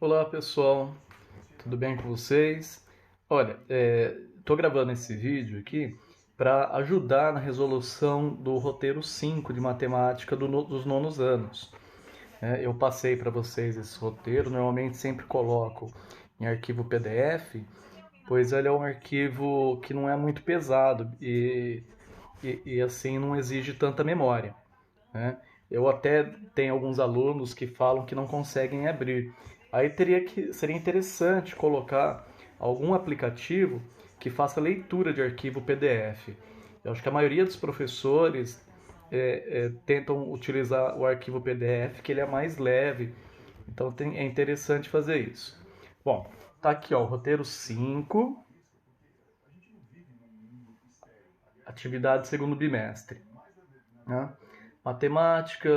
Olá pessoal, tudo bem com vocês? Olha, estou gravando esse vídeo aqui para ajudar na resolução do roteiro 5 de matemática dos nonos anos. Eu passei para vocês esse roteiro, normalmente sempre coloco em arquivo PDF, pois ele é um arquivo que não é muito pesado e assim não exige tanta memória, né? Eu até tenho alguns alunos que falam que não conseguem abrir. Aí seria interessante colocar algum aplicativo que faça leitura de arquivo PDF. Eu acho que a maioria dos professores tentam utilizar o arquivo PDF, que ele é mais leve. Então é interessante fazer isso. Bom, tá aqui ó, o roteiro 5, atividade segundo bimestre, né? Matemática,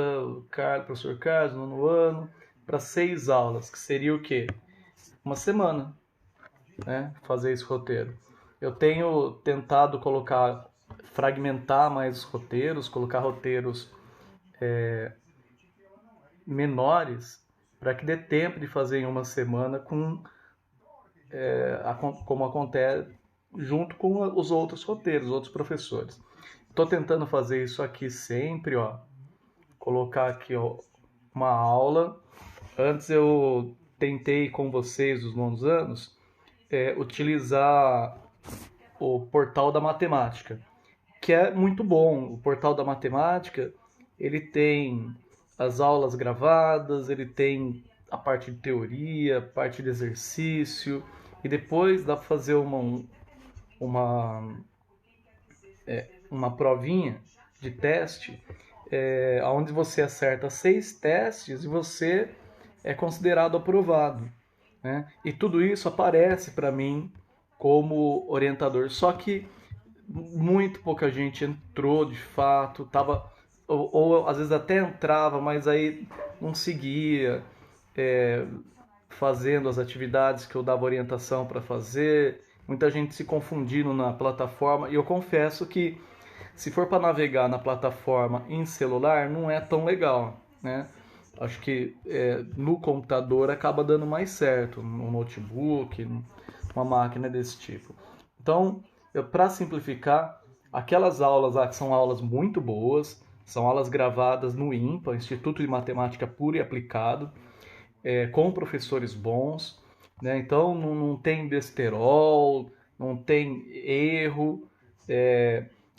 professor Carlos, nono ano, para 6 aulas, que seria o quê? Uma semana, né? Fazer esse roteiro. Eu tenho tentado fragmentar mais os roteiros, colocar roteiros menores, para que dê tempo de fazer em uma semana como acontece junto com os outros roteiros, outros professores. Estou tentando fazer isso aqui sempre, ó. Colocar aqui ó, uma aula. Antes eu tentei com vocês dos nonos anos utilizar o portal da matemática, que é muito bom. O portal da matemática, ele tem as aulas gravadas, ele tem a parte de teoria, a parte de exercício, e depois dá para fazer uma, uma provinha de teste, onde você acerta 6 testes e você é considerado aprovado, né? E tudo isso aparece para mim como orientador. Só que muito pouca gente entrou de fato, ou às vezes até entrava, mas aí não seguia fazendo as atividades que eu dava orientação para fazer. Muita gente se confundindo na plataforma. E eu confesso que se for para navegar na plataforma em celular, não é tão legal, né? Acho que no computador acaba dando mais certo, no notebook, uma máquina desse tipo. Então, para simplificar, aquelas aulas lá que são aulas muito boas, são aulas gravadas no INPA, Instituto de Matemática Pura e Aplicado, com professores bons, né? Então não tem besterol, não tem erro,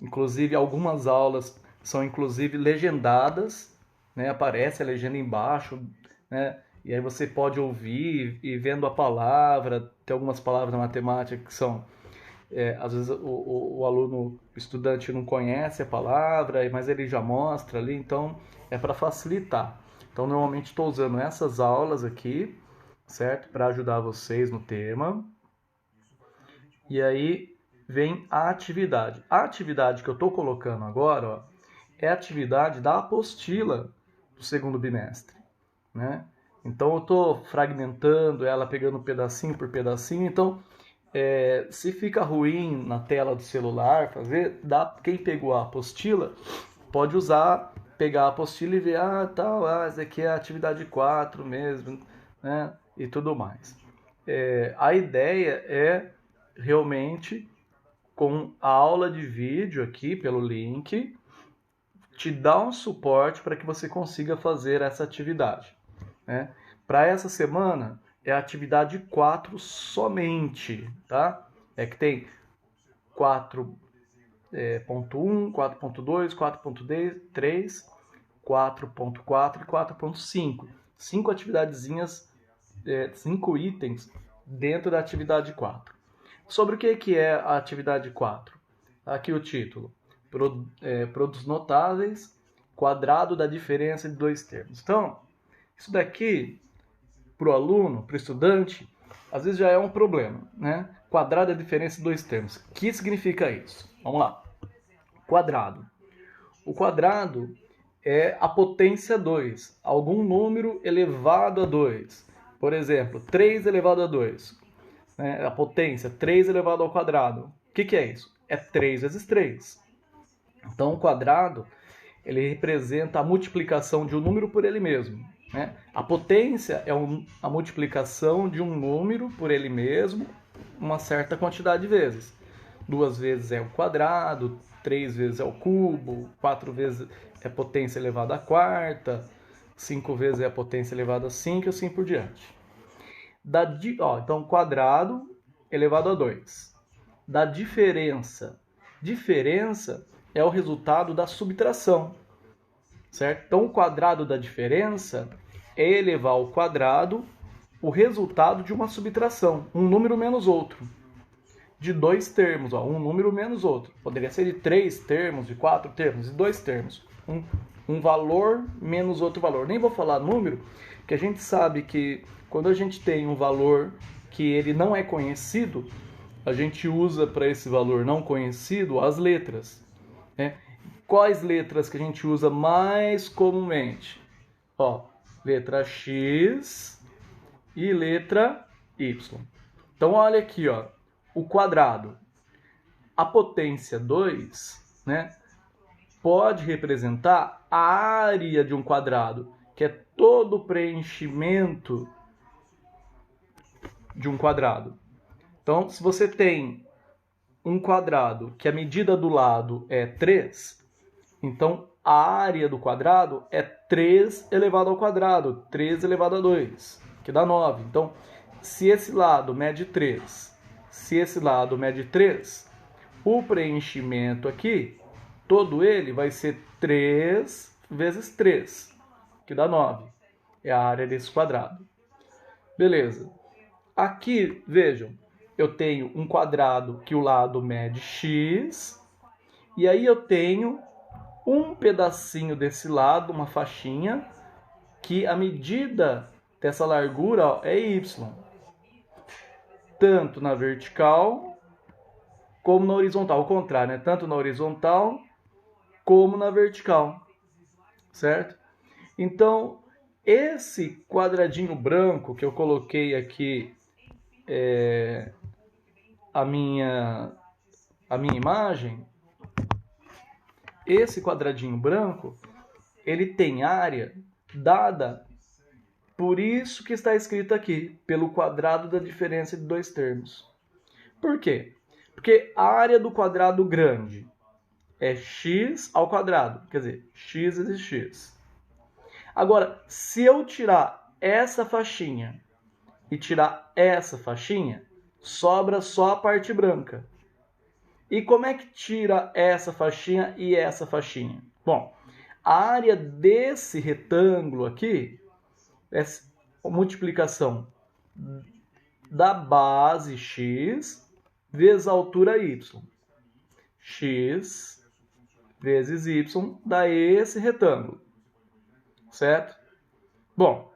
inclusive algumas aulas são inclusive legendadas, né? Aparece a legenda embaixo, né? E aí você pode ouvir e vendo a palavra, tem algumas palavras na matemática que são às vezes o aluno, o estudante não conhece a palavra, mas ele já mostra ali, então é para facilitar. Então normalmente estou usando essas aulas aqui, certo? Para ajudar vocês no tema. E aí vem a atividade. A atividade que eu estou colocando agora, ó, é a atividade da apostila do segundo bimestre, né? Então eu estou fragmentando ela, pegando pedacinho por pedacinho. Então, se fica ruim na tela do celular fazer, quem pegou a apostila pode pegar a apostila e ver, essa aqui é a atividade 4 mesmo, né? E tudo mais. A ideia é realmente, com a aula de vídeo aqui pelo link, te dar um suporte para que você consiga fazer essa atividade, né? Para essa semana é a atividade 4 somente, tá? É que tem 4.1, 4.2, 4.3, 4.4 e 4.5. 5 atividadezinhas, 5 itens dentro da atividade 4. Sobre o que é a atividade 4? Aqui o título. Produtos notáveis, quadrado da diferença de dois termos. Então, isso daqui, para o aluno, para o estudante, às vezes já é um problema, né? Quadrado é a diferença de dois termos. O que significa isso? Vamos lá. Quadrado. O quadrado é a potência 2, algum número elevado a 2. Por exemplo, 3 elevado a 2. Né? A potência 3 elevado ao quadrado. O que é isso? É 3 vezes 3. Então, o quadrado ele representa a multiplicação de um número por ele mesmo. né? A potência é a multiplicação de um número por ele mesmo uma certa quantidade de vezes. 2 vezes é o quadrado, 3 vezes é o cubo, 4 vezes é potência elevada à quarta, 5 vezes é a potência elevada a 5 e assim por diante. Então, quadrado elevado a 2. Da diferença. Diferença é o resultado da subtração, certo? Então, o quadrado da diferença é elevar ao quadrado o resultado de uma subtração, um número menos outro, de 2 termos, um número menos outro. Poderia ser de 3 termos, de 4 termos, de 2 termos. Um valor menos outro valor. Nem vou falar número, porque a gente sabe que quando a gente tem um valor que ele não é conhecido, a gente usa para esse valor não conhecido as letras, né? Quais letras que a gente usa mais comumente? Letra X e letra Y. Então, olha aqui, o quadrado. A potência 2, né, pode representar a área de um quadrado, que é todo o preenchimento de um quadrado. Então, se você tem um quadrado que a medida do lado é 3, então a área do quadrado é 3 elevado ao quadrado, 3 elevado a 2, que dá 9. Então, se esse lado mede 3, se esse lado mede 3, o preenchimento aqui, todo ele vai ser 3 vezes 3, que dá 9. É a área desse quadrado. Beleza. Aqui, vejam, eu tenho um quadrado que o lado mede x, e aí eu tenho um pedacinho desse lado, uma faixinha, que a medida dessa largura é y. Tanto na vertical como na horizontal. Ao contrário, né? Tanto na horizontal como na vertical. Certo? Então, esse quadradinho branco que eu coloquei aqui, a minha imagem, esse quadradinho branco, ele tem área dada por isso que está escrito aqui, pelo quadrado da diferença de 2 termos. Por quê? Porque a área do quadrado grande é x ao quadrado, quer dizer, x vezes x. Agora, se eu tirar essa faixinha e tirar essa faixinha, sobra só a parte branca. E como é que tira essa faixinha e essa faixinha? Bom, a área desse retângulo aqui é a multiplicação da base x vezes a altura y. X vezes y dá esse retângulo, certo? Bom,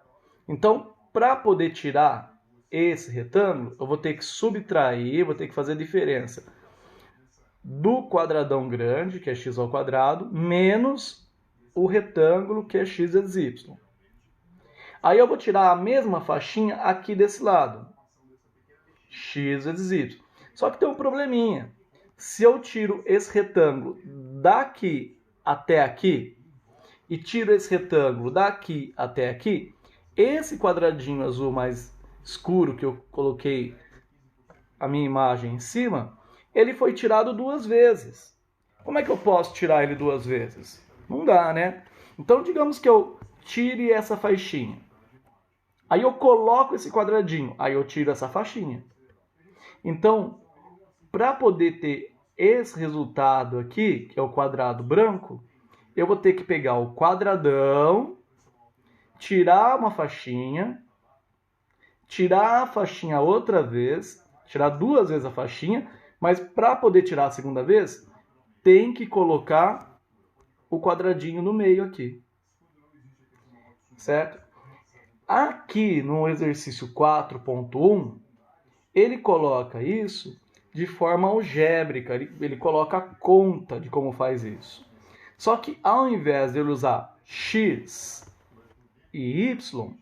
então, para poder tirar esse retângulo, eu vou ter que subtrair, vou ter que fazer a diferença do quadradão grande, que é x ao quadrado, menos o retângulo, que é x vezes y. Aí eu vou tirar a mesma faixinha aqui desse lado, x vezes y. Só que tem um probleminha. Se eu tiro esse retângulo daqui até aqui, e tiro esse retângulo daqui até aqui, esse quadradinho azul mais escuro que eu coloquei a minha imagem em cima, ele foi tirado 2 vezes. Como é que eu posso tirar ele 2 vezes? Não dá, né? Então, digamos que eu tire essa faixinha. Aí eu coloco esse quadradinho, aí eu tiro essa faixinha. Então, para poder ter esse resultado aqui, que é o quadrado branco, eu vou ter que pegar o quadradão, tirar uma faixinha, tirar a faixinha outra vez, tirar 2 vezes a faixinha, mas para poder tirar a segunda vez, tem que colocar o quadradinho no meio aqui. Certo? Aqui no exercício 4.1, ele coloca isso de forma algébrica, ele coloca a conta de como faz isso. Só que ao invés de ele usar x e y,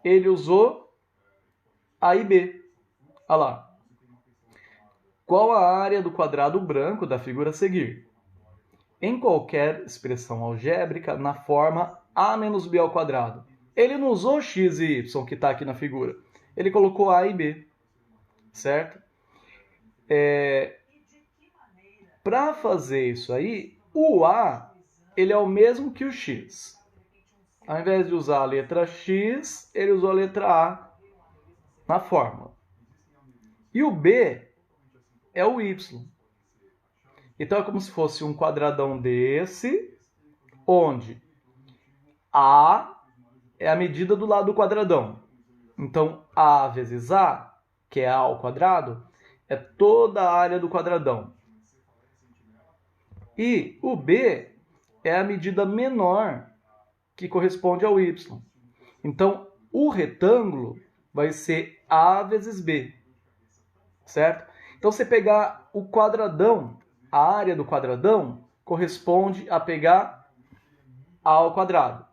ele usou a e b. Olha lá. Qual a área do quadrado branco da figura a seguir? Em qualquer expressão algébrica, na forma a menos b ao quadrado. Ele não usou x e y que está aqui na figura. Ele colocou a e b, certo? Para fazer isso aí, o a ele é o mesmo que o x. Ao invés de usar a letra x, ele usou a letra a na fórmula. E o b é o y. Então é como se fosse um quadradão desse, onde a é a medida do lado do quadradão. Então a vezes a, que é a ao quadrado, é toda a área do quadradão. E o b é a medida menor que corresponde ao y. Então o retângulo vai ser a vezes b, certo? Então você pegar o quadradão, a área do quadradão corresponde a pegar a ao quadrado.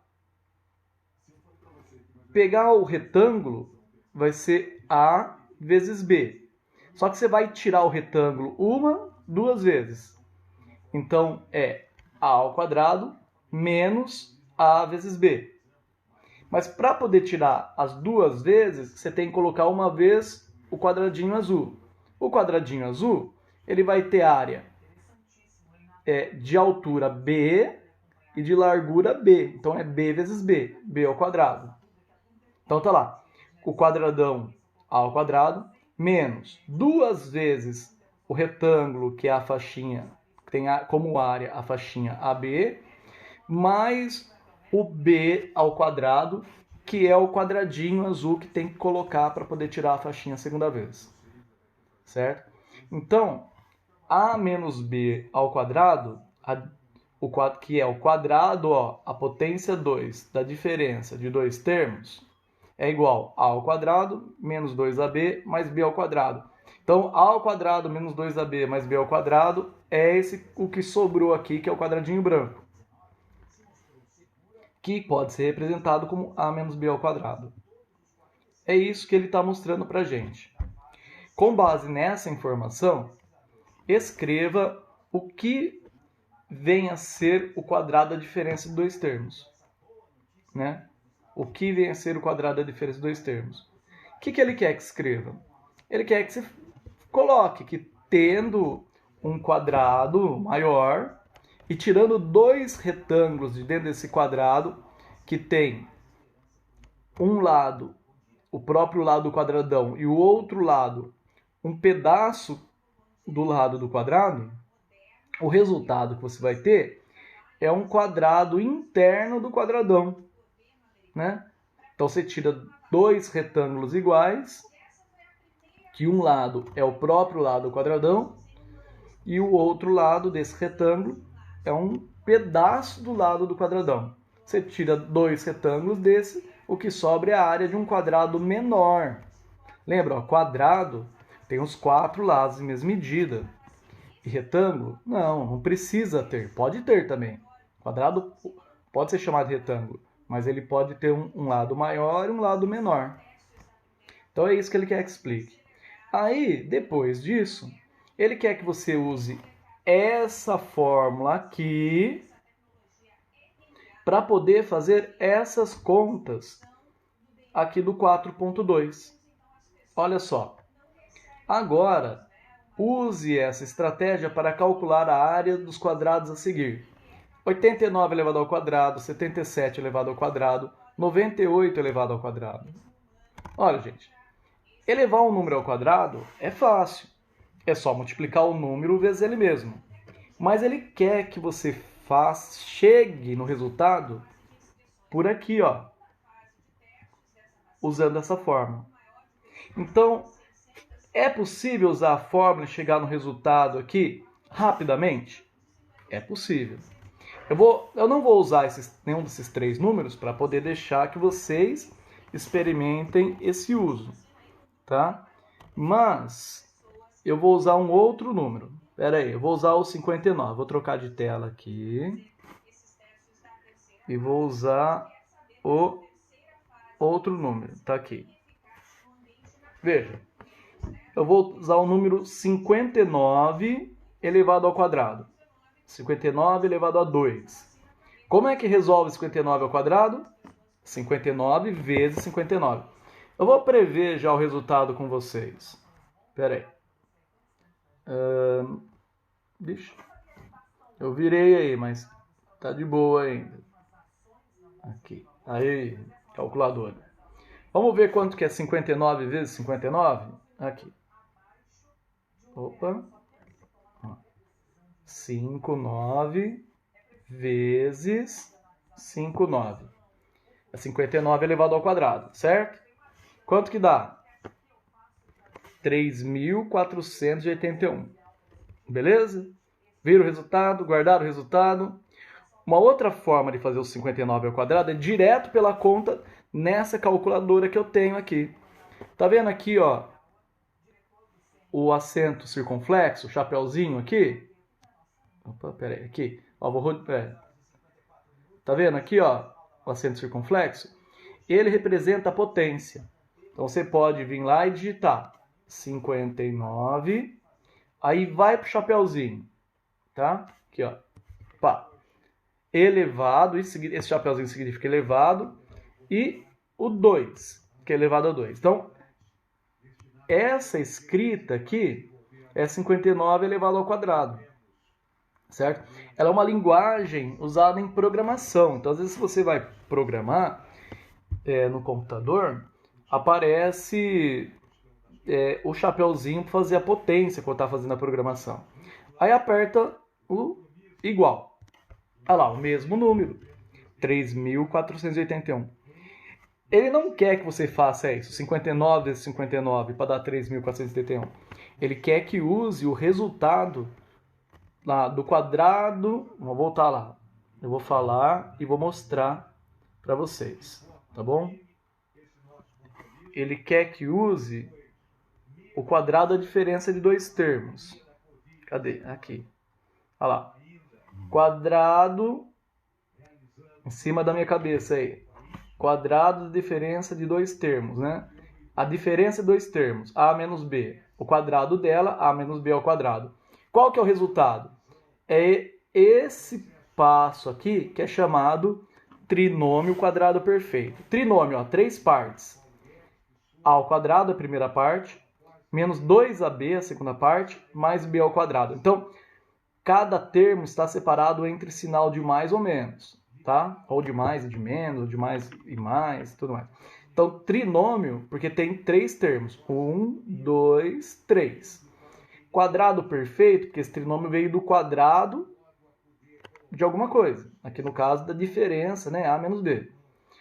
Pegar o retângulo vai ser a vezes b. Só que você vai tirar o retângulo duas vezes. Então é a ao quadrado menos a vezes b. Mas para poder tirar as duas vezes, você tem que colocar uma vez o quadradinho azul. O quadradinho azul, ele vai ter área de altura b e de largura b. Então é b vezes b, b ao quadrado. Então tá lá, o quadradão ao quadrado menos duas vezes o retângulo, que é a faixinha, que tem como área a faixinha AB, mais o b ao quadrado, que é o quadradinho azul que tem que colocar para poder tirar a faixinha a segunda vez. Certo? Então, a menos b ao quadrado, que é o quadrado, a potência 2 da diferença de dois termos, é igual a ao quadrado menos 2ab mais b ao quadrado. Então, a ao quadrado menos 2ab mais b ao quadrado é o que sobrou aqui, que é o quadradinho branco, que pode ser representado como a menos b ao quadrado. É isso que ele está mostrando para a gente. Com base nessa informação, escreva o que vem a ser o quadrado da diferença de dois termos. Né? O que vem a ser o quadrado da diferença de dois termos. O que ele quer que escreva? Ele quer que você coloque que tendo um quadrado maior e tirando dois retângulos de dentro desse quadrado, que tem um lado, o próprio lado do quadradão, e o outro lado, um pedaço do lado do quadrado, o resultado que você vai ter é um quadrado interno do quadradão. Né? Então você tira dois retângulos iguais, que um lado é o próprio lado do quadradão, e o outro lado desse retângulo é um pedaço do lado do quadradão. Você tira dois retângulos desse, o que sobra é a área de um quadrado menor. Lembra, quadrado tem os quatro lados em mesma medida. E retângulo, não precisa ter. Pode ter também. Quadrado pode ser chamado de retângulo, mas ele pode ter um lado maior e um lado menor. Então é isso que ele quer que explique. Aí, depois disso, ele quer que você use essa fórmula aqui para poder fazer essas contas aqui do 4.2. Olha só. Agora, use essa estratégia para calcular a área dos quadrados a seguir. 89 elevado ao quadrado, 77 elevado ao quadrado, 98 elevado ao quadrado. Olha, gente, elevar um número ao quadrado é fácil. É só multiplicar o número vezes ele mesmo. Mas ele quer que você chegue no resultado por aqui, usando essa fórmula. Então, é possível usar a fórmula e chegar no resultado aqui rapidamente? É possível. Eu não vou usar nenhum desses três números para poder deixar que vocês experimentem esse uso, tá? Mas eu vou usar um outro número. Espera aí, eu vou usar o 59. Vou trocar de tela aqui. E vou usar o outro número. Tá aqui. Veja. Eu vou usar o número 59 elevado ao quadrado. 59 elevado a 2. Como é que resolve 59 ao quadrado? 59 vezes 59. Eu vou prever já o resultado com vocês. Espera aí. Deixa. Eu virei aí, mas tá de boa ainda. Aqui. Aí, calculadora. Vamos ver quanto que é 59 vezes 59? Aqui. Opa. 59 vezes 59. É 59 elevado ao quadrado, certo? Quanto que dá? 3.481. Beleza? Viram o resultado? Guardaram o resultado? Uma outra forma de fazer o 59 ao quadrado é direto pela conta nessa calculadora que eu tenho aqui. Tá vendo aqui, ó, o acento circunflexo, o chapeuzinho aqui? Opa, peraí, aqui. Ó, tá vendo aqui, ó, o acento circunflexo? Ele representa a potência. Então você pode vir lá e digitar 59, aí vai pro chapeuzinho, tá? Aqui, ó. Pá. Elevado, esse chapeuzinho significa elevado, e o 2, que é elevado a 2. Então, essa escrita aqui é 59 elevado ao quadrado, certo? Ela é uma linguagem usada em programação. Então, às vezes, se você vai programar no computador, aparece o chapeuzinho para fazer a potência quando está fazendo a programação. Aí aperta o igual. Olha lá, o mesmo número, 3.481. Ele não quer que você faça isso, 59 vezes 59, para dar 3.481. Ele quer que use o resultado lá do quadrado. Vou voltar lá. Eu vou falar e vou mostrar para vocês, tá bom? Ele quer que use o quadrado da diferença de dois termos. Cadê? Aqui. Olha lá. Quadrado em cima da minha cabeça aí. Quadrado da diferença de dois termos, né? A diferença de dois termos, a menos b. O quadrado dela, a menos b ao quadrado. Qual que é o resultado? É esse passo aqui que é chamado trinômio quadrado perfeito. Trinômio, ó, 3 partes. A ao quadrado, a primeira parte, menos 2ab, a segunda parte, mais b ao quadrado. Então, cada termo está separado entre sinal de mais ou menos, tá? Ou de mais e de menos, ou de mais e mais, tudo mais. Então, trinômio, porque tem 3 termos. 1, 2, 3. Quadrado perfeito, porque esse trinômio veio do quadrado de alguma coisa. Aqui no caso da diferença, né? A menos B.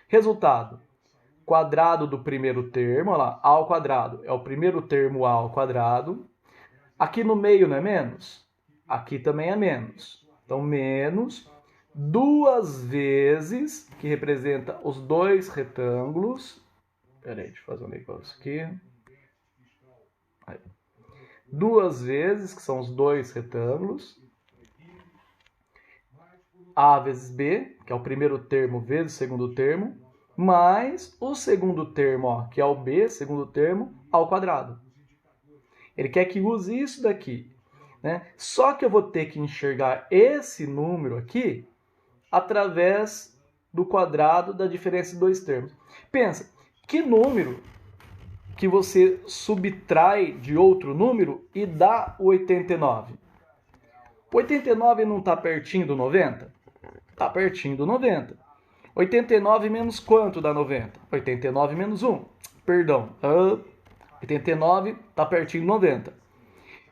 Resultado. Quadrado do primeiro termo, olha lá, A ao quadrado. É o primeiro termo A ao quadrado. Aqui no meio não é menos? Aqui também é menos. Então, menos 2 vezes, que representa os dois retângulos. Espera aí, deixa eu fazer um negócio aqui. Aí. 2 vezes, que são os dois retângulos. A vezes B, que é o primeiro termo vezes o segundo termo, mais o segundo termo, ó, que é o B, segundo termo, ao quadrado. Ele quer que use isso daqui, né? Só que eu vou ter que enxergar esse número aqui através do quadrado da diferença de dois termos. Pensa, que número que você subtrai de outro número e dá o 89? O 89 não está pertinho do 90? Está pertinho do 90. 89 menos quanto dá 90? 89 menos 1. Perdão. 89 está pertinho do 90.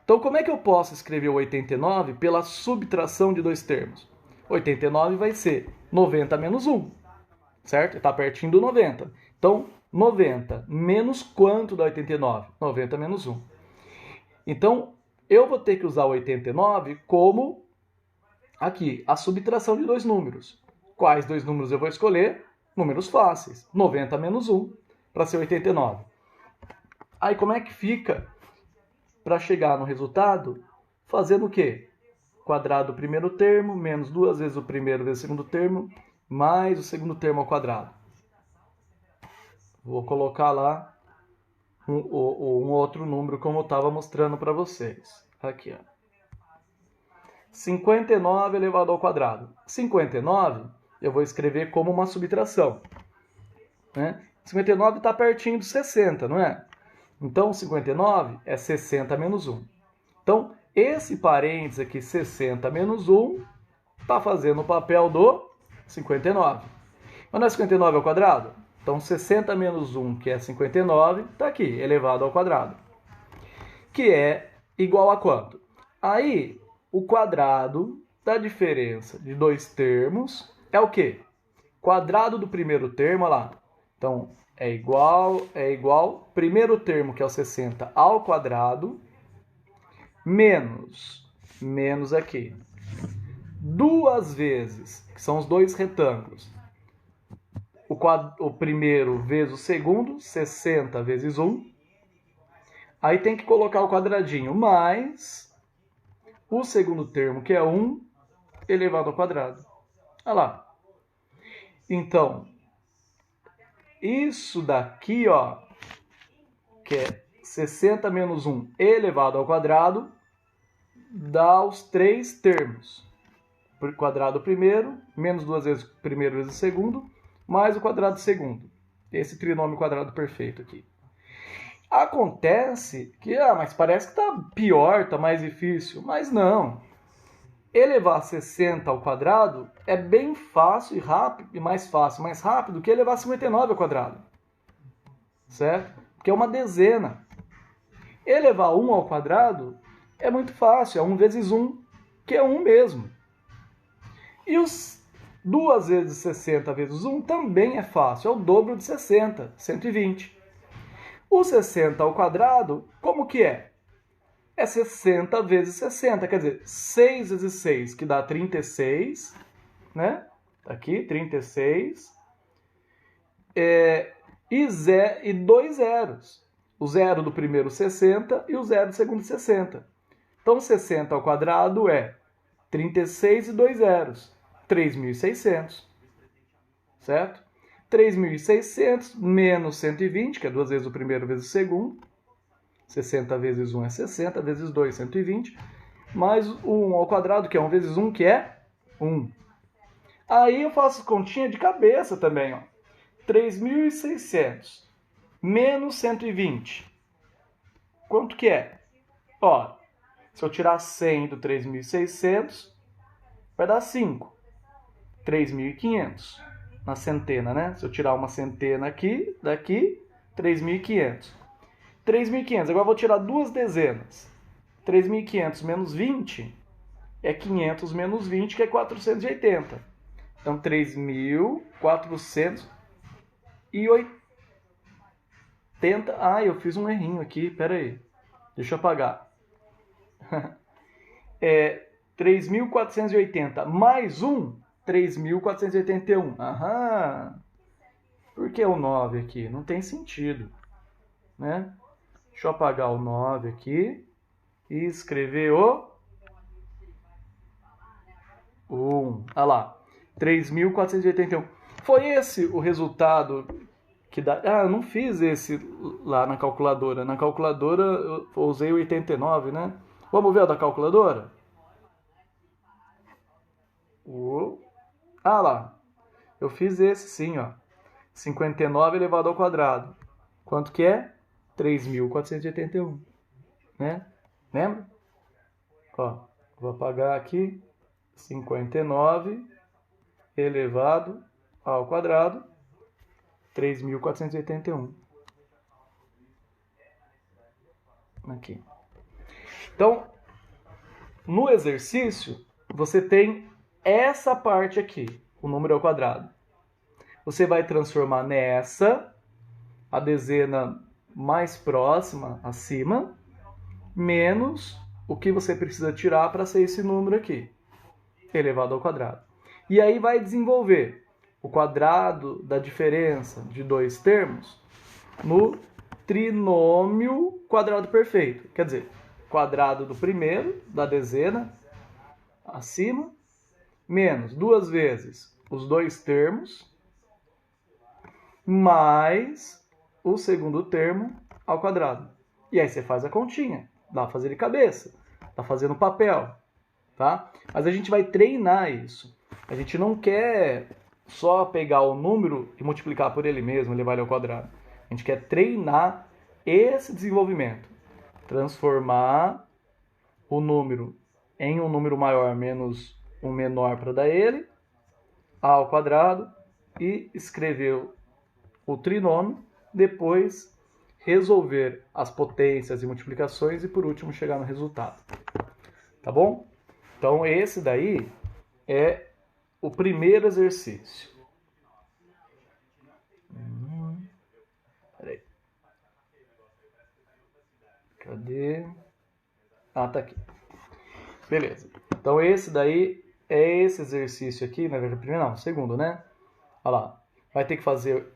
Então, como é que eu posso escrever o 89 pela subtração de dois termos? 89 vai ser 90 menos 1. Certo? Está pertinho do 90. Então, 90 menos quanto dá 89? 90 menos 1. Então, eu vou ter que usar o 89 como, aqui, a subtração de dois números. Quais dois números eu vou escolher? Números fáceis. 90 menos 1 para ser 89. Aí, como é que fica para chegar no resultado? Fazendo o quê? Quadrado do primeiro termo, menos 2 vezes o primeiro vezes o segundo termo, mais o segundo termo ao quadrado. Vou colocar lá um outro número como eu estava mostrando para vocês. Aqui, ó. 59 elevado ao quadrado. 59 eu vou escrever como uma subtração. né? 59 está pertinho do 60, não é? Então, 59 é 60 menos 1. Então, esse parênteses aqui, 60 menos 1, está fazendo o papel do 59. Mas não é 59 ao quadrado? Então, 60 menos 1, que é 59, está aqui, elevado ao quadrado. Que é igual a quanto? Aí, o quadrado da diferença de dois termos é o quê? Quadrado do primeiro termo, olha lá. Então, é igual, primeiro termo, que é o 60, ao quadrado, menos aqui. Duas vezes, que são os dois retângulos. O primeiro vezes o segundo, 60 vezes 1. Aí tem que colocar o quadradinho, mais o segundo termo, que é 1, elevado ao quadrado. Olha lá. Então, isso daqui, ó, que é 60 menos 1 elevado ao quadrado, dá os três termos. Quadrado primeiro, menos duas vezes o primeiro vezes o segundo, mais o quadrado segundo. Esse trinômio quadrado perfeito aqui. Acontece que, mas parece que está pior, está mais difícil. Mas não. Elevar 60 ao quadrado é bem fácil e rápido, e mais rápido que elevar 59 ao quadrado. Certo? Porque é uma dezena. Elevar 1 ao quadrado é muito fácil, é 1 vezes 1, que é 1 mesmo. E os 2 vezes 60 vezes 1 também é fácil, é o dobro de 60, 120. O 60 ao quadrado, como que é? É 60 vezes 60, quer dizer, 6 vezes 6, que dá 36, né? Aqui, 36. E dois zeros. O zero do primeiro 60 e o zero do segundo 60. Então, 60 ao quadrado é 36 e dois zeros. 3.600. Certo? 3.600 menos 120, que é 2 vezes o primeiro vezes o segundo. 60 vezes 1 é 60, vezes 2, 120. Mais 1 ao quadrado, que é 1 vezes 1, que é 1. Aí eu faço continha de cabeça também, ó. 3.600 menos 120. Quanto que é? Ó, se eu tirar 100 do 3.600, vai dar 5. 3.500 na centena, né? Se eu tirar uma centena aqui, daqui, 3.500. 3.500, agora eu vou tirar duas dezenas. 3.500 menos 20 é 500 menos 20, que é 480. Então, 3.480. Ah, eu fiz um errinho aqui, pera aí. Deixa eu apagar. 3.480 mais 1, 3.481. Aham. Por que o 9 aqui? Não tem sentido, né? Deixa eu apagar o 9 aqui e escrever o 1. Olha lá, 3.481. Foi esse o resultado que dá... eu não fiz esse lá na calculadora. Na calculadora eu usei o 89, né? Vamos ver o da calculadora? Lá. Eu fiz esse sim, ó. 59 elevado ao quadrado. Quanto que é? 3.481. Né? Lembra? Ó, vou apagar aqui. 59 elevado ao quadrado. 3.481. Aqui. Então, no exercício, você tem essa parte aqui, o número ao quadrado. Você vai transformar nessa, a dezena mais próxima, acima, menos o que você precisa tirar para ser esse número aqui, elevado ao quadrado. E aí vai desenvolver o quadrado da diferença de dois termos no trinômio quadrado perfeito. Quer dizer, quadrado do primeiro, da dezena, acima, menos duas vezes os dois termos, mais o segundo termo ao quadrado. E aí você faz a continha. Dá pra fazer de cabeça. Tá fazendo papel. Tá? Mas a gente vai treinar isso. A gente não quer só pegar o número e multiplicar por ele mesmo, levar ele ao quadrado. A gente quer treinar esse desenvolvimento. Transformar o número em um número maior menos um menor para dar ele, a ao quadrado, e escrever o trinômio, depois resolver as potências e multiplicações e, por último, chegar no resultado. Tá bom? Então, esse daí é o primeiro exercício. Peraí. Cadê? Ah, tá aqui. Beleza. Então, esse daí é esse exercício aqui, na verdade, primeiro não, segundo, né? Olha lá. Vai ter que fazer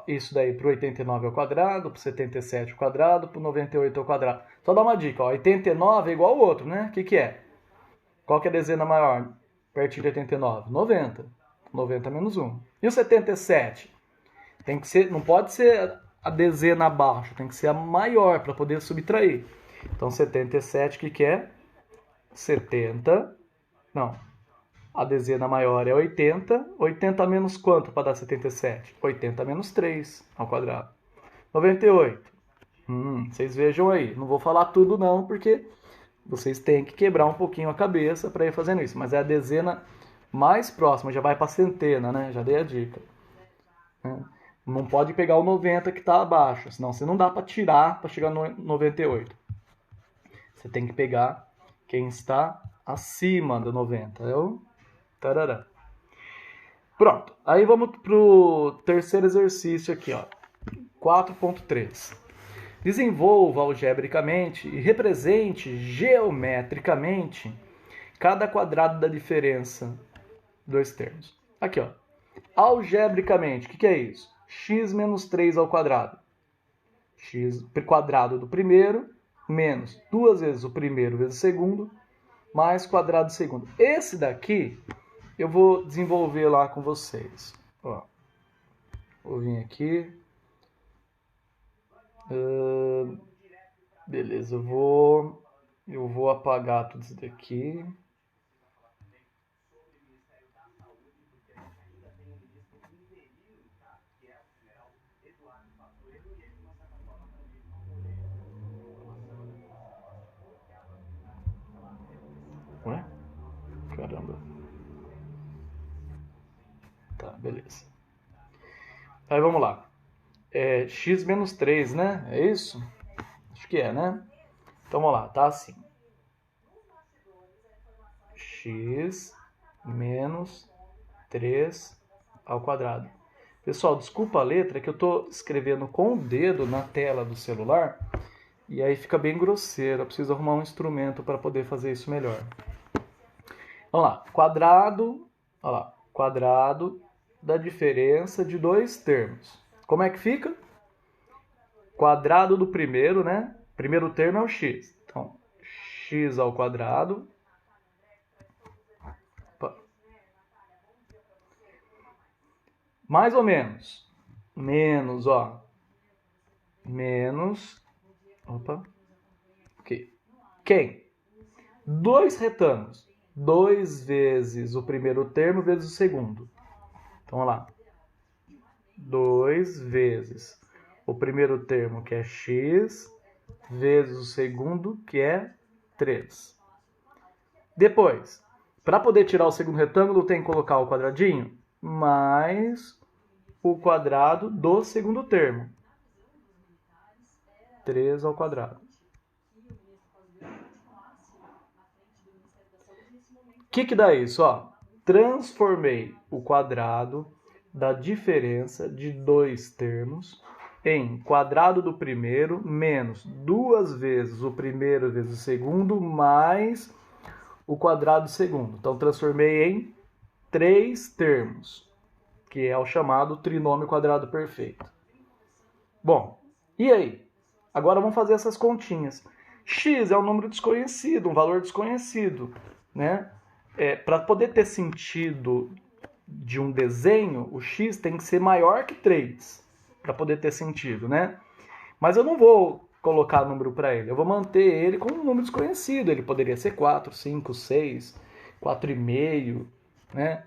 isso daí para o 89 ao quadrado, para o 77 ao quadrado, para o 98 ao quadrado. Só dá uma dica, ó, 89 é igual ao outro, né? O que é? Qual que é a dezena maior? Pertinho de 89? 90. 90 menos 1. E o 77? Tem que ser, não pode ser a dezena abaixo, tem que ser a maior para poder subtrair. Então, 77, o que é? 70. Não. A dezena maior é 80. 80 menos quanto para dar 77? 80 menos 3 ao quadrado. 98. Vocês vejam aí. Não vou falar tudo não, porque vocês têm que quebrar um pouquinho a cabeça para ir fazendo isso. Mas é a dezena mais próxima, já vai para a centena, né? Já dei a dica. Não pode pegar o 90 que está abaixo, senão você não dá para tirar para chegar no 98. Você tem que pegar quem está acima do 90. É o tarará. Pronto. Aí vamos pro terceiro exercício aqui, ó. 4.3. Desenvolva algebricamente e represente geometricamente cada quadrado da diferença dos termos. Aqui, ó. Algebricamente, o que é isso? X menos 3 ao quadrado. X quadrado do primeiro menos 2 vezes o primeiro vezes o segundo mais quadrado do segundo. Esse daqui eu vou desenvolver lá com vocês. Ó, vou vir aqui. Beleza, eu vou apagar tudo isso daqui. Ué? Caramba. Tá, beleza. Aí vamos lá. X menos 3, né? É isso? Acho que é, né? Então vamos lá, tá assim. X menos 3 ao quadrado. Pessoal, desculpa a letra, que eu estou escrevendo com o dedo na tela do celular e aí fica bem grosseiro. Eu preciso arrumar um instrumento para poder fazer isso melhor. Vamos lá. Quadrado, olha lá, quadrado da diferença de dois termos. Como é que fica? Quadrado do primeiro, né? Primeiro termo é o x. Então, x ao quadrado. Opa. Mais ou menos. Menos, ó. Menos. Opa. Ok. Quem? Dois retângulos. 2 vezes o primeiro termo vezes o segundo. Então, olha lá. 2 vezes o primeiro termo, que é x, vezes o segundo, que é 3. Depois, para poder tirar o segundo retângulo, tem que colocar o quadradinho mais o quadrado do segundo termo. 3 ao quadrado. O que dá isso? Ó, transformei o quadrado da diferença de dois termos em quadrado do primeiro menos 2 vezes o primeiro vezes o segundo mais o quadrado do segundo. Então, transformei em 3 termos, que é o chamado trinômio quadrado perfeito. Bom, e aí? Agora vamos fazer essas continhas. X é um número desconhecido, um valor desconhecido, né? Para poder ter sentido de um desenho, o x tem que ser maior que 3 para poder ter sentido, né? Mas eu não vou colocar número para ele, eu vou manter ele como um número desconhecido. Ele poderia ser 4, 5, 6, 4,5, né?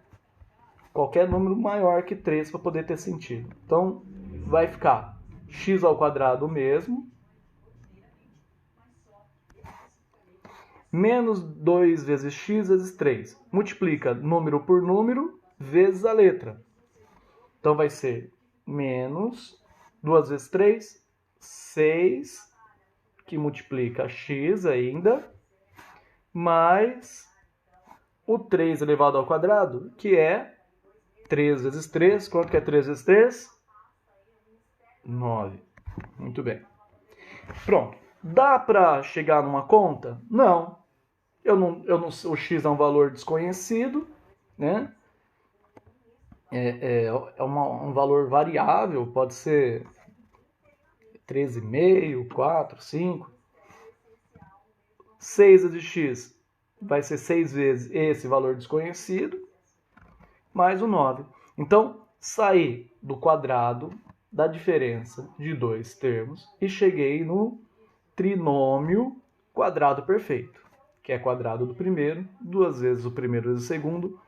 qualquer número maior que 3 para poder ter sentido. Então, vai ficar x ao quadrado mesmo, menos 2 vezes x vezes 3. Multiplica número por número vezes a letra. Então, vai ser menos 2 vezes 3, 6, que multiplica x ainda, mais o 3 elevado ao quadrado, que é 3 vezes 3. Quanto que é 3 vezes 3? 9. Muito bem. Pronto. Dá para chegar numa conta? Não. O x é um valor desconhecido, né? Um valor variável, pode ser 13,5, 4, 5. 6 vezes x vai ser 6 vezes esse valor desconhecido, mais o 9. Então, saí do quadrado da diferença de dois termos e cheguei no trinômio quadrado perfeito, que é quadrado do primeiro, 2 vezes o primeiro vezes o segundo,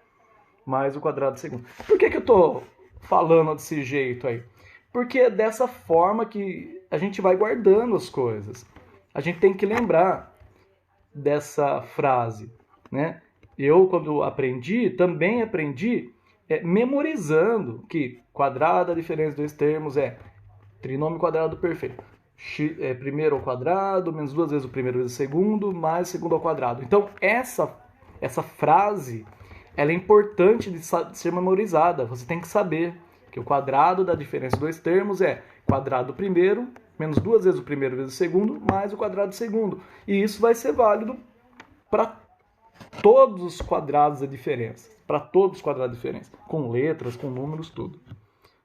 mais o quadrado do segundo. Por que eu estou falando desse jeito aí? Porque é dessa forma que a gente vai guardando as coisas. A gente tem que lembrar dessa frase, né? Eu, quando aprendi, também aprendi memorizando que quadrado da diferença de dois termos é trinômio quadrado perfeito. Primeiro ao quadrado, menos 2 vezes o primeiro vezes o segundo, mais o segundo ao quadrado. Então, essa frase, ela é importante de ser memorizada. Você tem que saber que o quadrado da diferença de dois termos é quadrado do primeiro, menos 2 vezes o primeiro vezes o segundo, mais o quadrado do segundo. E isso vai ser válido para todos os quadrados da diferença. Para todos os quadrados da diferença. Com letras, com números, tudo.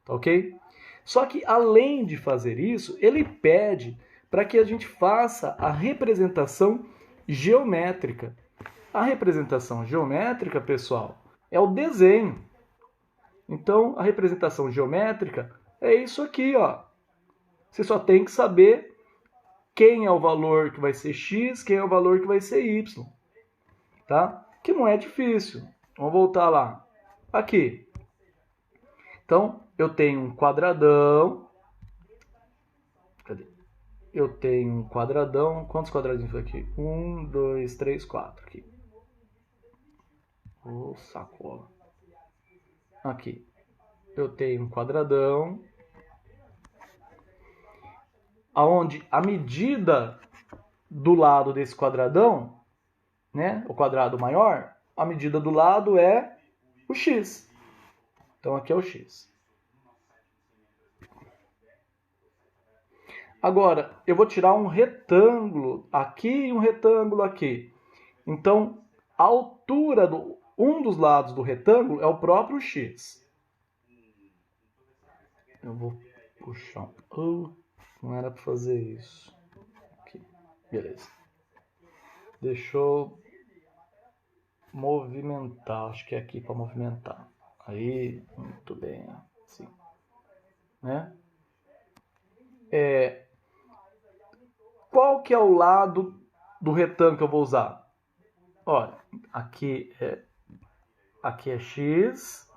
Tá ok? Só que, além de fazer isso, ele pede para que a gente faça a representação geométrica. A representação geométrica, pessoal, é o desenho. Então, a representação geométrica é isso aqui, ó. Você só tem que saber quem é o valor que vai ser x, quem é o valor que vai ser y. Tá? Que não é difícil. Vamos voltar lá. Aqui. Então, eu tenho um quadradão. Cadê? Eu tenho um quadradão. Quantos quadradinhos foi aqui? 1, 2, 3, 4. Aqui. Ô, sacola. Aqui. Eu tenho um quadradão. Onde a medida do lado desse quadradão, né, o quadrado maior, a medida do lado é o x. Então, aqui é o x. Agora, eu vou tirar um retângulo aqui e um retângulo aqui. Então, a altura um dos lados do retângulo é o próprio x. Eu vou puxar. Não era para fazer isso. Aqui. Beleza. Deixa eu movimentar. Acho que é aqui para movimentar. Aí, muito bem. Assim. Né? Qual que é o lado do retângulo que eu vou usar? Olha, aqui é x.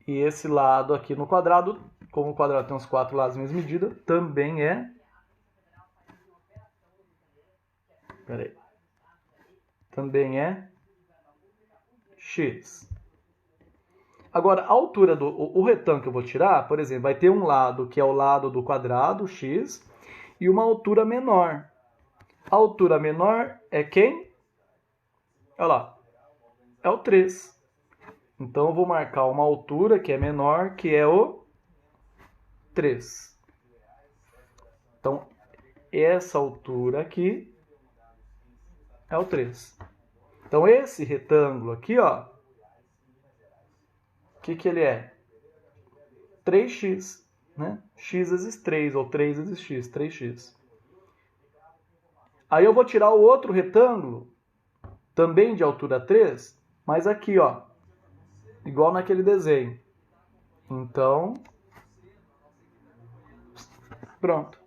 E esse lado aqui no quadrado, como o quadrado tem os 4 lados da mesma medida, também é... Peraí. Também é x. Agora, a altura o retângulo que eu vou tirar, por exemplo, vai ter um lado que é o lado do quadrado, x, e uma altura menor. A altura menor é quem? Olha lá. É o 3. Então, eu vou marcar uma altura que é menor, que é o 3. Então, essa altura aqui é o 3. Então, esse retângulo aqui, ó, o que ele é? 3x, né? X vezes 3, ou 3 vezes x, 3x. Aí eu vou tirar o outro retângulo, também de altura 3, mas aqui, ó, igual naquele desenho. Então, pronto.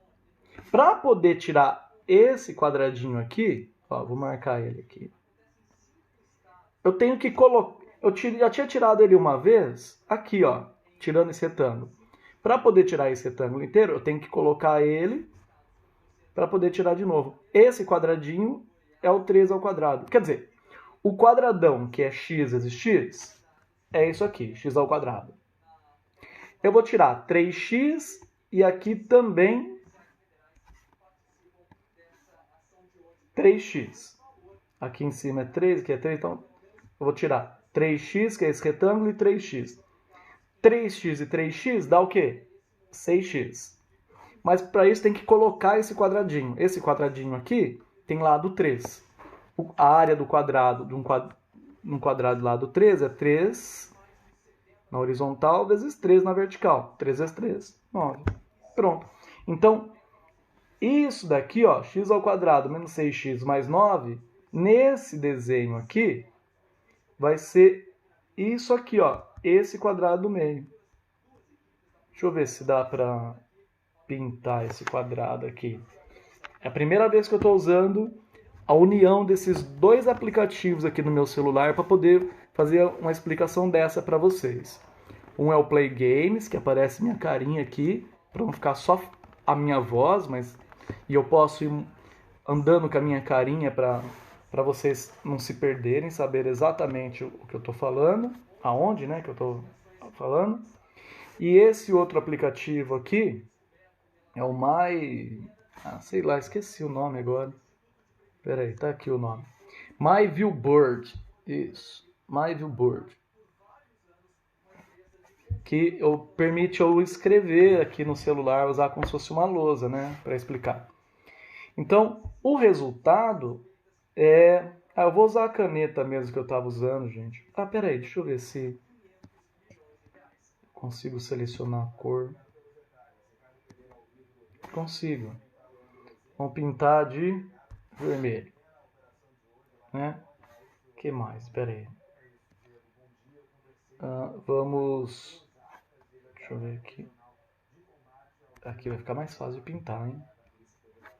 Para poder tirar esse quadradinho aqui, ó, vou marcar ele aqui. Eu tenho que Já tinha tirado ele uma vez, aqui, ó, tirando esse retângulo. Para poder tirar esse retângulo inteiro, eu tenho que colocar ele para poder tirar de novo. Esse quadradinho é o 3 ao quadrado. Quer dizer, o quadradão, que é x vezes x, é isso aqui, x ao quadrado. Eu vou tirar 3x e aqui também 3x. Aqui em cima é 3, aqui é 3, então eu vou tirar 3x, que é esse retângulo, e 3x. 3x e 3x dá o quê? 6x. Mas para isso tem que colocar esse quadradinho. Esse quadradinho aqui tem lado 3. A área do quadrado de um quadrado lado 3 é 3 na horizontal vezes 3 na vertical. 3 vezes 3, 9. Pronto. Então, isso daqui, ó, x ao quadrado menos 6x mais 9, nesse desenho aqui, vai ser isso aqui, ó, esse quadrado do meio. Deixa eu ver se dá para pintar esse quadrado aqui. É a primeira vez que eu estou usando a união desses dois aplicativos aqui no meu celular para poder fazer uma explicação dessa para vocês. Um é o Play Games, que aparece minha carinha aqui, para não ficar só a minha voz, e eu posso ir andando com a minha carinha para vocês não se perderem, saber exatamente o que eu estou falando, aonde, né, que eu estou falando. E esse outro aplicativo aqui é o sei lá, esqueci o nome agora. Espera aí, tá aqui o nome. MyViewBoard. Isso, MyViewBoard. Que permite eu escrever aqui no celular, usar como se fosse uma lousa, né, para explicar. Então, o resultado é... eu vou usar a caneta mesmo que eu estava usando, gente. Pera aí, deixa eu ver se consigo selecionar a cor. Consigo. Vamos pintar de vermelho, né? O que mais? Espera aí. Vamos... Deixa eu ver aqui. Aqui vai ficar mais fácil de pintar, hein?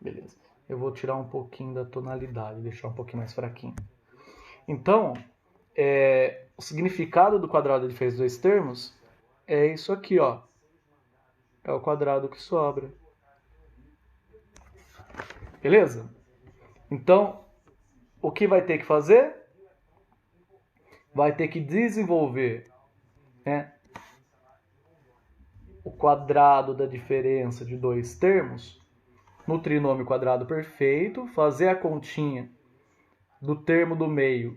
Beleza. Eu vou tirar um pouquinho da tonalidade, deixar um pouquinho mais fraquinho. Então, o significado do quadrado de diferença dos dois termos é isso aqui, ó. É o quadrado que sobra. Beleza? Então, o que vai ter que fazer? Vai ter que desenvolver, né, o quadrado da diferença de dois termos no trinômio quadrado perfeito, fazer a continha do termo do meio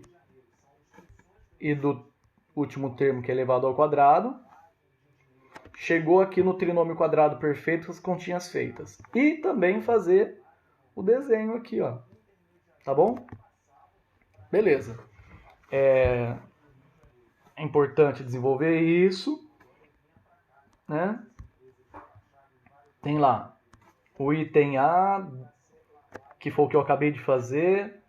e do último termo que é elevado ao quadrado. Chegou aqui no trinômio quadrado perfeito com as continhas feitas. E também fazer o desenho aqui, ó. Tá bom? Beleza. É importante desenvolver isso, né? Tem lá o item A, que foi o que eu acabei de fazer,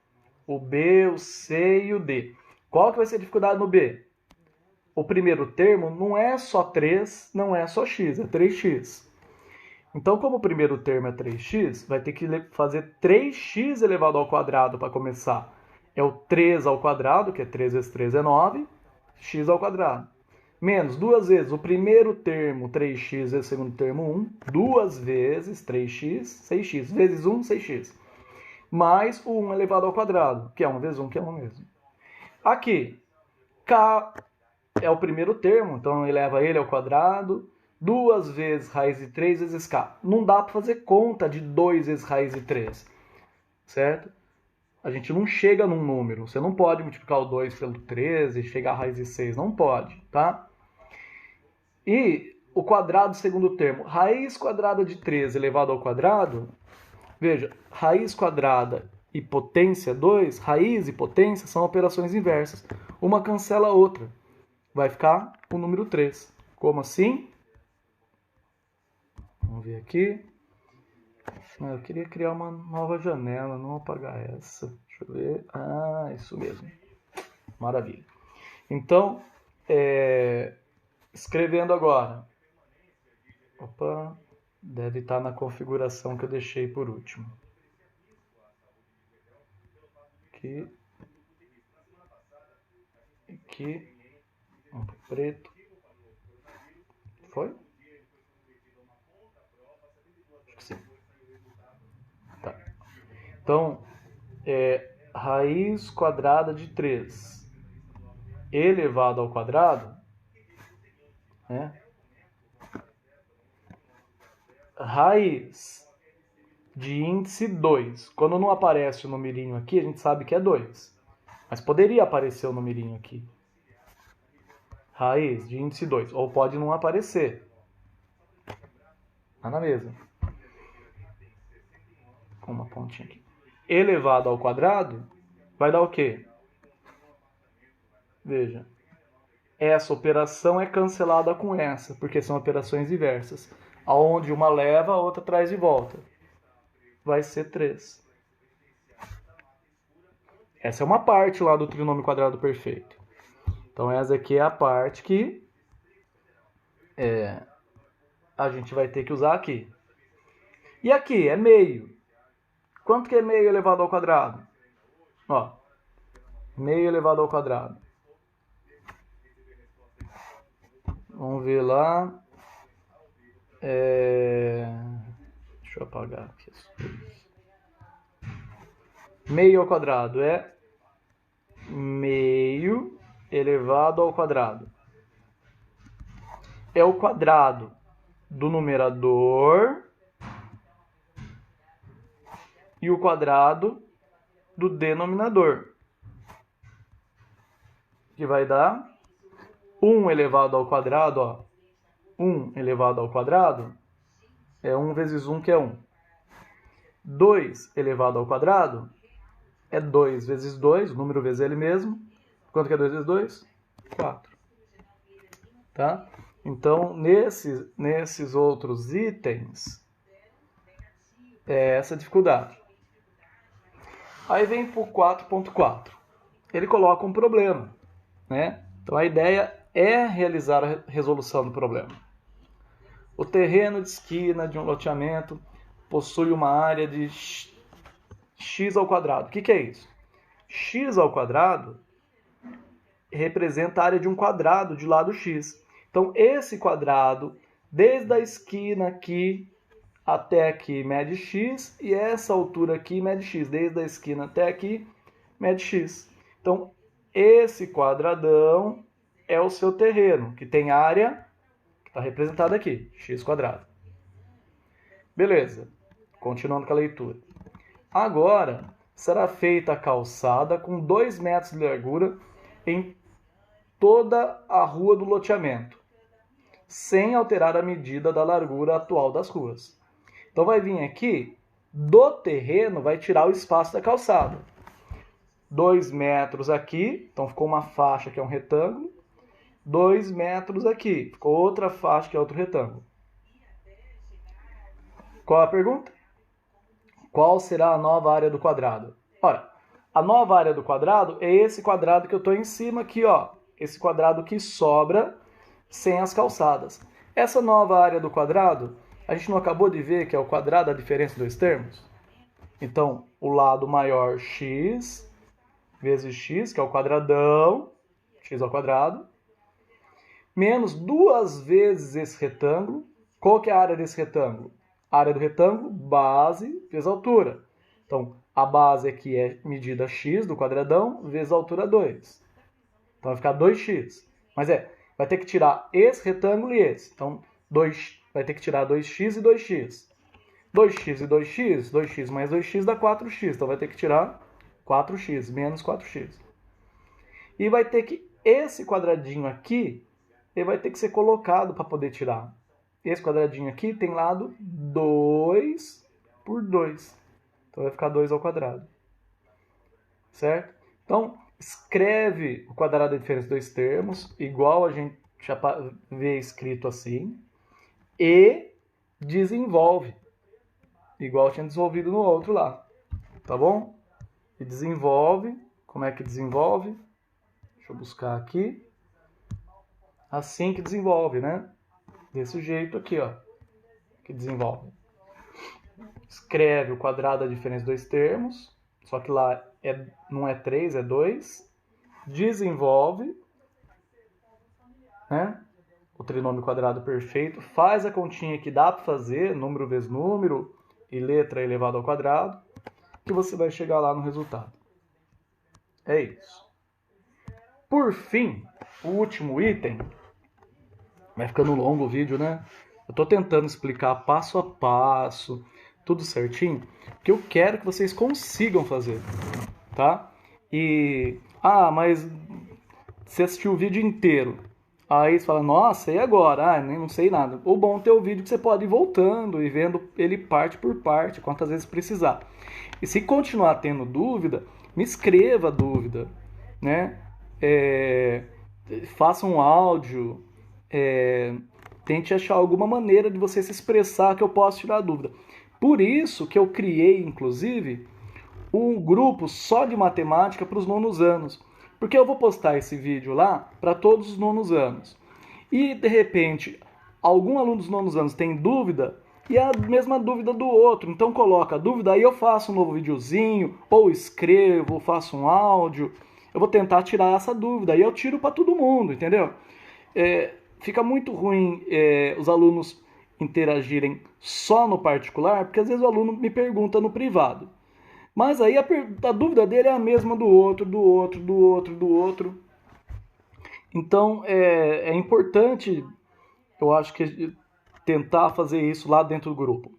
o B, o C e o D. Qual que vai ser a dificuldade no B? O primeiro termo não é só 3, não é só x, é 3x. Então, como o primeiro termo é 3x, vai ter que fazer 3x elevado ao quadrado para começar. É o 3 ao quadrado, que é 3 vezes 3 é 9, x ao quadrado. Menos duas vezes o primeiro termo, 3x, vezes o segundo termo, 1. Duas vezes 3x, 6x. Vezes 1, 6x. Mais o 1 elevado ao quadrado, que é 1 vezes 1, que é 1 mesmo. Aqui, k é o primeiro termo, então eleva ele ao quadrado. 2 vezes raiz de 3 vezes k. Não dá para fazer conta de 2 vezes raiz de 3, certo? A gente não chega num número. Você não pode multiplicar o 2 pelo 13 e chegar a raiz de 6. Não pode, tá? E o quadrado do segundo termo. Raiz quadrada de 13 elevado ao quadrado. Veja, raiz quadrada e potência 2, raiz e potência são operações inversas. Uma cancela a outra. Vai ficar o número 3. Como assim? Vamos ver aqui. Eu queria criar uma nova janela, não apagar essa. Deixa eu ver. Isso mesmo. Maravilha. Então, escrevendo agora. Opa, deve estar na configuração que eu deixei por último. Aqui. Um preto. Foi? Acho que sim. Tá. Então, raiz quadrada de 3 elevado ao quadrado, né? Raiz de índice 2. Quando não aparece o numerinho aqui, a gente sabe que é 2. Mas poderia aparecer o numerinho aqui. Raiz de índice 2. Ou pode não aparecer. Tá na mesa. Com uma pontinha aqui. Elevado ao quadrado vai dar o quê? Veja. Essa operação é cancelada com essa, porque são operações inversas. Onde uma leva, a outra traz de volta. Vai ser 3. Essa é uma parte lá do trinômio quadrado perfeito. Então essa aqui é a parte que a gente vai ter que usar aqui. E aqui é meio. Quanto que é meio elevado ao quadrado? Ó, meio elevado ao quadrado. Vamos ver lá. Deixa eu apagar aqui. Meio ao quadrado é meio elevado ao quadrado. É o quadrado do numerador e o quadrado do denominador. Que vai dar 1 elevado ao quadrado, ó. 1 elevado ao quadrado é 1 vezes 1, que é 1. 2 elevado ao quadrado é 2 vezes 2, o número vezes ele mesmo. Quanto que é 2 vezes 2? 4. Tá? Então, nesses outros itens, é essa dificuldade. Aí vem para o 4.4. Ele coloca um problema, né? Então, a ideia é realizar a resolução do problema. O terreno de esquina de um loteamento possui uma área de x ao quadrado. O que é isso? X ao quadrado representa a área de um quadrado de lado x. Então, esse quadrado, desde a esquina aqui até aqui, mede x, e essa altura aqui mede x. Desde a esquina até aqui, mede x. Então, esse quadradão é o seu terreno, que tem área, que está representada aqui, x quadrado. Beleza, continuando com a leitura. Agora, será feita a calçada com 2 metros de largura em toda a rua do loteamento, sem alterar a medida da largura atual das ruas. Então vai vir aqui, do terreno, vai tirar o espaço da calçada. 2 metros aqui, então ficou uma faixa que é um retângulo. 2 metros aqui, ficou outra faixa que é outro retângulo. Qual a pergunta? Qual será a nova área do quadrado? Ora, a nova área do quadrado é esse quadrado que eu estou em cima aqui, ó. Esse quadrado que sobra sem as calçadas. Essa nova área do quadrado, a gente não acabou de ver que é o quadrado da diferença dos termos? Então, o lado maior x vezes x, que é o quadradão, x ao quadrado, menos 2 vezes esse retângulo. Qual que é a área desse retângulo? A área do retângulo, base vezes altura. Então, a base aqui é medida x do quadradão vezes a altura 2. Então, vai ficar 2x. Mas vai ter que tirar esse retângulo e esse. Então, vai ter que tirar 2x e 2x. 2x e 2x, 2x mais 2x dá 4x. Então, vai ter que tirar 4x, menos 4x. E vai ter que, esse quadradinho aqui, ele vai ter que ser colocado para poder tirar. Esse quadradinho aqui tem lado 2 por 2. Então, vai ficar 2 ao quadrado. Certo? Então, escreve o quadrado da diferença dos termos, igual a gente já vê escrito assim, e desenvolve, igual tinha desenvolvido no outro lá. Tá bom? E desenvolve. Como é que desenvolve? Deixa eu buscar aqui. Assim que desenvolve, né? Desse jeito aqui, ó. Que desenvolve. Escreve o quadrado da diferença dos termos. Só que lá não é 3, é 2. Desenvolve. né? O trinômio quadrado perfeito, faz a continha que dá para fazer, número vezes número e letra elevado ao quadrado, que você vai chegar lá no resultado. É isso. Por fim, o último item, vai ficando longo o vídeo, né? Eu estou tentando explicar passo a passo, tudo certinho, que eu quero que vocês consigam fazer, tá? Mas você assistiu o vídeo inteiro. Aí você fala, nossa, e agora? Nem não sei nada. O bom é ter o vídeo que você pode ir voltando e vendo ele parte por parte, quantas vezes precisar. E se continuar tendo dúvida, me escreva a dúvida, né? Faça um áudio, tente achar alguma maneira de você se expressar que eu possa tirar a dúvida. Por isso que eu criei, inclusive, um grupo só de matemática para os nonos anos. Porque eu vou postar esse vídeo lá para todos os nonos anos. E, de repente, algum aluno dos nonos anos tem dúvida e é a mesma dúvida do outro. Então coloca a dúvida, aí eu faço um novo videozinho, ou escrevo, ou faço um áudio. Eu vou tentar tirar essa dúvida, aí eu tiro para todo mundo, entendeu? Fica muito ruim os alunos interagirem só no particular, porque às vezes o aluno me pergunta no privado. Mas aí a dúvida dele é a mesma do outro, do outro, do outro, do outro. Então é importante, eu acho que tentar fazer isso lá dentro do grupo.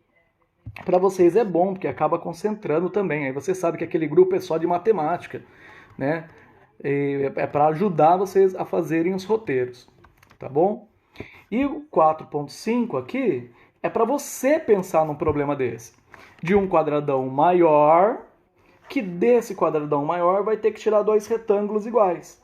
Para vocês é bom, porque acaba concentrando também. Aí você sabe que aquele grupo é só de matemática, né? É para ajudar vocês a fazerem os roteiros, tá bom? E o 4.5 aqui é para você pensar num problema desse. De um quadradão maior, que desse quadradão maior vai ter que tirar dois retângulos iguais.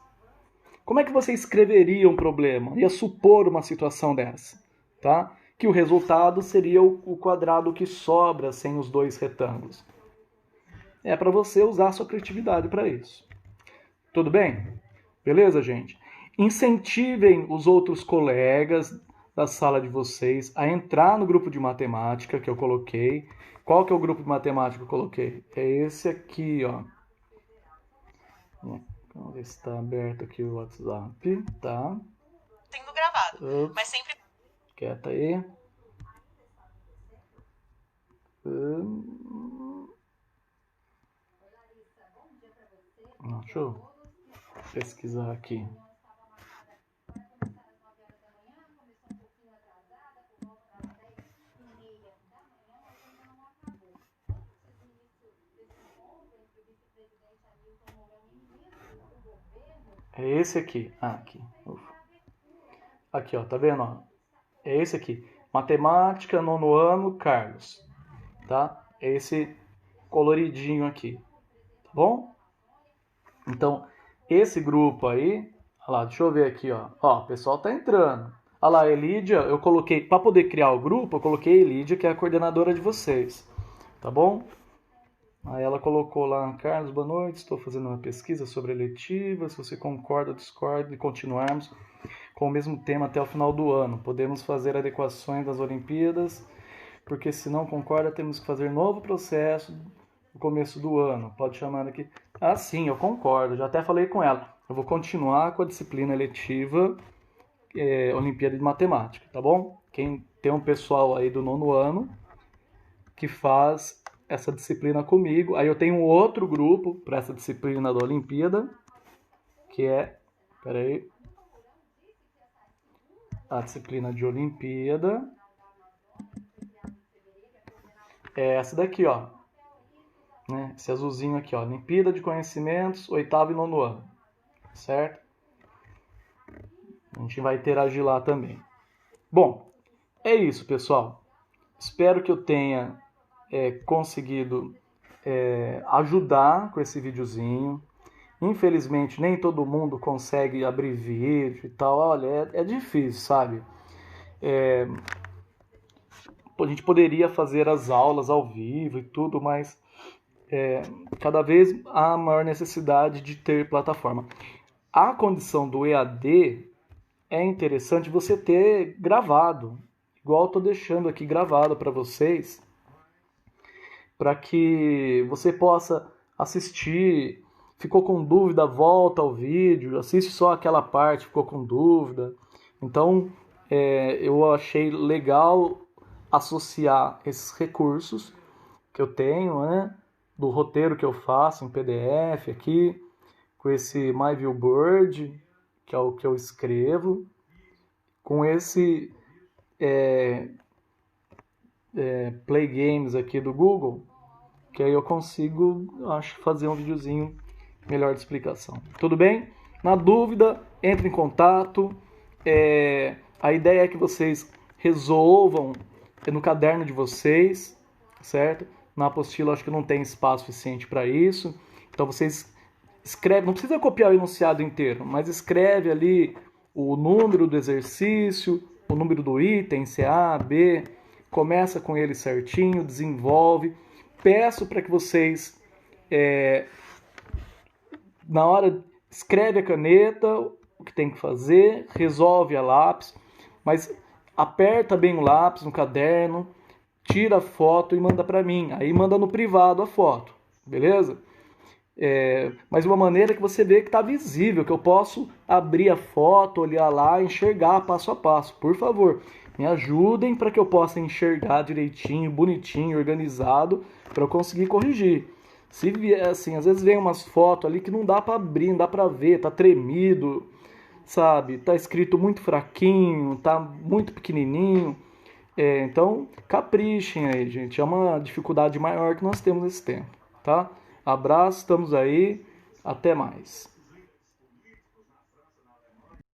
Como é que você escreveria um problema? Ia supor uma situação dessa, tá? Que o resultado seria o quadrado que sobra sem os dois retângulos. É para você usar a sua criatividade para isso. Tudo bem? Beleza, gente? Incentivem os outros colegas da sala de vocês a entrar no grupo de matemática que eu coloquei. Qual que é o grupo de matemática que eu coloquei? É esse aqui, ó. Vamos ver se está aberto aqui o WhatsApp, tá? Tendo gravado, mas sempre... Quieta aí. Deixa eu pesquisar aqui. É esse aqui. Aqui. Ufa. Aqui, ó, tá vendo? Ó? É esse aqui. Matemática, nono ano, Carlos. Tá? É esse coloridinho aqui. Tá bom? Então, esse grupo aí... Olha lá, deixa eu ver aqui, ó. Ó, o pessoal tá entrando. Olha lá, Elídia, eu coloquei... Para poder criar o grupo, eu coloquei a Elídia, que é a coordenadora de vocês. Tá bom? Aí ela colocou lá, Carlos, boa noite, estou fazendo uma pesquisa sobre a eletiva, se você concorda ou discorda de continuarmos com o mesmo tema até o final do ano. Podemos fazer adequações das Olimpíadas, porque se não concorda, temos que fazer novo processo no começo do ano. Pode chamar aqui. Ah, sim, eu concordo, já até falei com ela. Eu vou continuar com a disciplina eletiva Olimpíada de Matemática, tá bom? Quem tem um pessoal aí do nono ano que faz essa disciplina comigo. Aí eu tenho um outro grupo para essa disciplina da Olimpíada, que é, peraí, a disciplina de Olimpíada. É essa daqui, ó. Né? Esse azulzinho aqui, ó. Olimpíada de Conhecimentos, 8º e 9º ano. Certo? A gente vai interagir lá também. Bom, é isso, pessoal. Espero que eu tenha conseguido ajudar com esse videozinho. Infelizmente, nem todo mundo consegue abrir vídeo e tal. Olha, é difícil, sabe? A gente poderia fazer as aulas ao vivo e tudo, mas cada vez há maior necessidade de ter plataforma. A condição do EAD é interessante você ter gravado, igual eu estou deixando aqui gravado para vocês, para que você possa assistir. Ficou com dúvida, volta ao vídeo, assiste só aquela parte, ficou com dúvida. Então, eu achei legal associar esses recursos que eu tenho, né, do roteiro que eu faço em PDF aqui, com esse MyViewBoard, que é o que eu escrevo, com esse Play Games aqui do Google, que aí eu consigo, acho, fazer um videozinho melhor de explicação. Tudo bem? Na dúvida, entre em contato. A ideia é que vocês resolvam no caderno de vocês, certo? Na apostila acho que não tem espaço suficiente para isso. Então vocês escrevem, não precisa copiar o enunciado inteiro, mas escreve ali o número do exercício, o número do item, se é A, B, começa com ele certinho, desenvolve. Peço para que vocês, na hora, escreve a caneta, o que tem que fazer, resolve a lápis, mas aperta bem o lápis no caderno, tira a foto e manda para mim. Aí manda no privado a foto, beleza? Mas de uma maneira que você vê que está visível, que eu posso abrir a foto, olhar lá, enxergar passo a passo. Por favor, me ajudem para que eu possa enxergar direitinho, bonitinho, organizado, para eu conseguir corrigir. Se vier assim, às vezes vem umas fotos ali que não dá para abrir, não dá para ver, tá tremido, sabe? Tá escrito muito fraquinho, tá muito pequenininho. Então, caprichem aí, gente. É uma dificuldade maior que nós temos nesse tempo, tá? Abraço, estamos aí. Até mais.